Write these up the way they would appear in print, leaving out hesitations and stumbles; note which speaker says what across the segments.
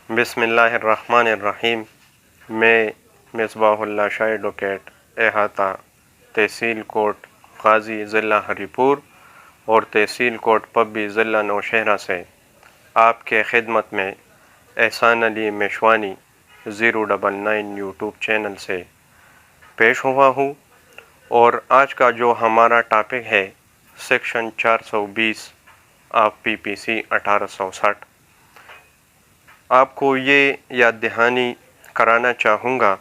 Speaker 1: بسم اللہ الرحمن الرحیم۔ میں مصباح اللہ شاہ ایڈوکیٹ احاطہ تحصیل کوٹ غازی ضلع ہری پور اور تحصیل کوٹ پبی ضلع نوشہرہ سے آپ کے خدمت میں احسان علی میشوانی 099 یوٹیوب چینل سے پیش ہوا ہوں، اور آج کا جو ہمارا ٹاپک ہے section 420 of P P C 1860۔ آپ کو یہ یاد دہانی کرانا چاہوں گا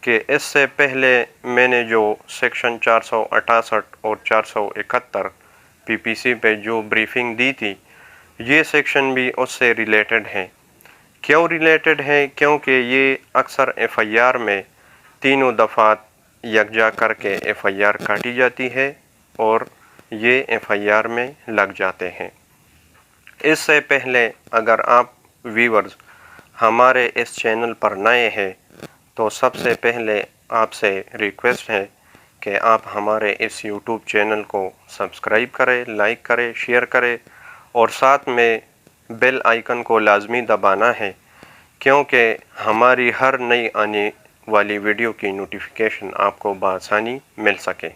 Speaker 1: کہ اس سے پہلے میں نے جو سیکشن 468 اور 471 پی پی سی پہ جو بریفنگ دی تھی، یہ سیکشن بھی اس سے ریلیٹڈ ہیں۔ کیوں ریلیٹڈ ہے؟ کیونکہ یہ اکثر ایف آئی آر میں تینوں دفعات یکجا کر کے ایف آئی آر کاٹی جاتی ہے اور یہ ایف آئی آر میں لگ جاتے ہیں۔ اس سے پہلے اگر آپ ویورز ہمارے اس چینل پر نئے ہیں تو سب سے پہلے آپ سے ریکویسٹ ہے کہ آپ ہمارے اس یوٹیوب چینل کو سبسکرائب کریں، لائک کریں، شیئر کریں اور ساتھ میں بیل آئیکن کو لازمی دبانا ہے، کیونکہ ہماری ہر نئی آنے والی ویڈیو کی نوٹیفیکیشن آپ کو بآسانی مل سکے۔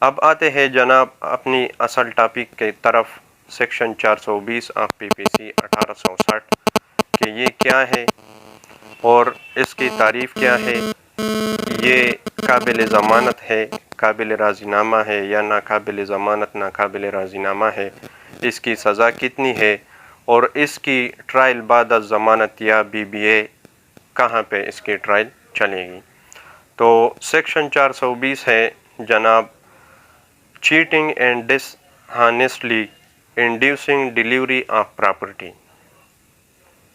Speaker 1: اب آتے ہیں جناب اپنی اصل ٹاپک کی طرف، section 420 of P P C 1860 کہ یہ کیا ہے اور اس کی تعریف کیا ہے، یہ قابل ضمانت ہے، قابل راضی نامہ ہے یا ناقابل ضمانت ناقابل راضی نامہ ہے، اس کی سزا کتنی ہے اور اس کی ٹرائل بعد از ضمانت یا بی بی اے کہاں پہ اس کی ٹرائل چلے گی۔ تو سیکشن 420 ہے جناب، cheating and dishonestly inducing delivery of property.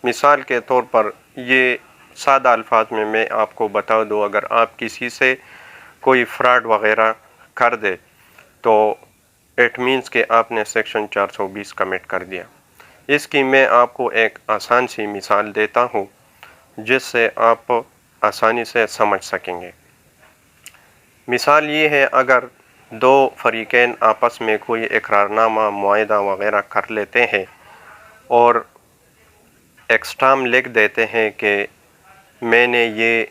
Speaker 1: مثال کے طور پر یہ سادہ الفاظ میں آپ کو بتا دوں، اگر آپ کسی سے کوئی فراڈ وغیرہ کر دے تو اٹ مینس کہ آپ نے سیکشن 420 کمٹ کر دیا۔ اس کی میں آپ کو ایک آسان سی مثال دیتا ہوں جس سے آپ آسانی سے سمجھ سکیں گے۔ مثال یہ ہے، اگر دو فریقین آپس میں کوئی اقرارنامہ معاہدہ وغیرہ کر لیتے ہیں اور ایکسٹام لکھ دیتے ہیں کہ میں نے یہ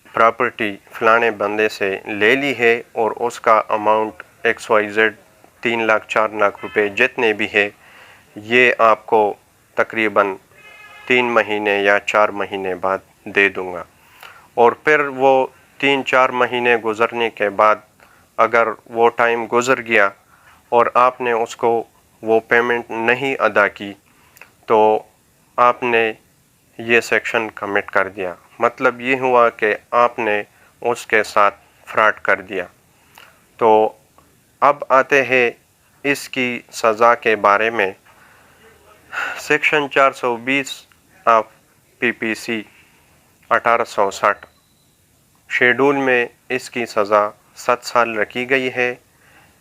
Speaker 1: پراپرٹی فلانے بندے سے لے لی ہے اور اس کا اماؤنٹ XYZ 3 لاکھ 4 لاکھ روپے جتنے بھی ہے، یہ آپ کو تقریباً 3 مہینے یا 4 مہینے بعد دے دوں گا، اور پھر وہ 3-4 مہینے گزرنے کے بعد اگر وہ ٹائم گزر گیا اور آپ نے اس کو وہ پیمنٹ نہیں ادا کی تو آپ نے یہ سیکشن کمٹ کر دیا۔ مطلب یہ ہوا کہ آپ نے اس کے ساتھ فراڈ کر دیا۔ تو اب آتے ہیں اس کی سزا کے بارے میں۔ Section 420 of P P C 1860 schedule میں اس کی سزا 7 سال رکھی گئی ہے۔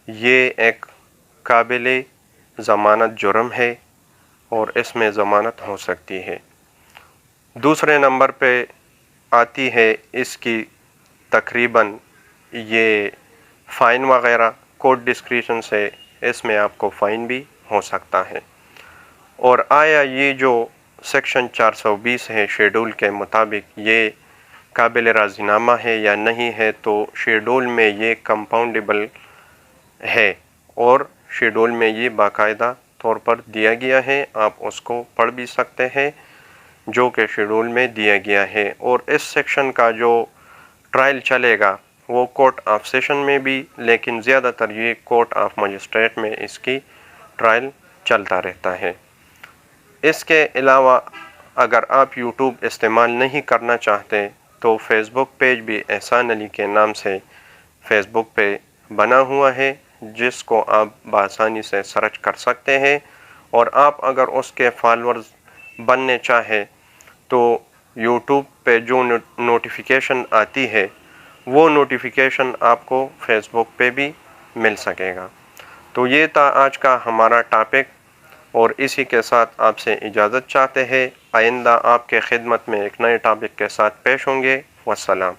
Speaker 1: یہ ایک قابل ضمانت جرم ہے اور اس میں ضمانت ہو سکتی ہے۔ دوسرے نمبر پہ آتی ہے اس کی تقریباً یہ فائن وغیرہ، کورٹ ڈسکریشن سے اس میں آپ کو فائن بھی ہو سکتا ہے۔ اور آیا یہ جو سیکشن 420 ہے شیڈول کے مطابق یہ قابل راضی نامہ ہے یا نہیں ہے، تو شیڈول میں یہ کمپاؤنڈیبل ہے اور شیڈول میں یہ باقاعدہ طور پر دیا گیا ہے، آپ اس کو پڑھ بھی سکتے ہیں جو کہ شیڈول میں دیا گیا ہے۔ اور اس سیکشن کا جو ٹرائل چلے گا وہ کورٹ آف سیشن میں بھی، لیکن زیادہ تر یہ کورٹ آف مجسٹریٹ میں اس کی ٹرائل چلتا رہتا ہے۔ اس کے علاوہ اگر آپ یوٹیوب استعمال نہیں کرنا چاہتے تو فیس بک پیج بھی احسان علی کے نام سے فیس بک پہ بنا ہوا ہے، جس کو آپ بآسانی سے سرچ کر سکتے ہیں، اور آپ اگر اس کے فالورز بننے چاہے تو یوٹیوب پہ جو نوٹیفیکیشن آتی ہے وہ نوٹیفیکیشن آپ کو فیس بک پہ بھی مل سکے گا۔ تو یہ تھا آج کا ہمارا ٹاپک، اور اسی کے ساتھ آپ سے اجازت چاہتے ہیں۔ آئندہ آپ کے خدمت میں ایک نئے ٹاپک کے ساتھ پیش ہوں گے۔ والسلام۔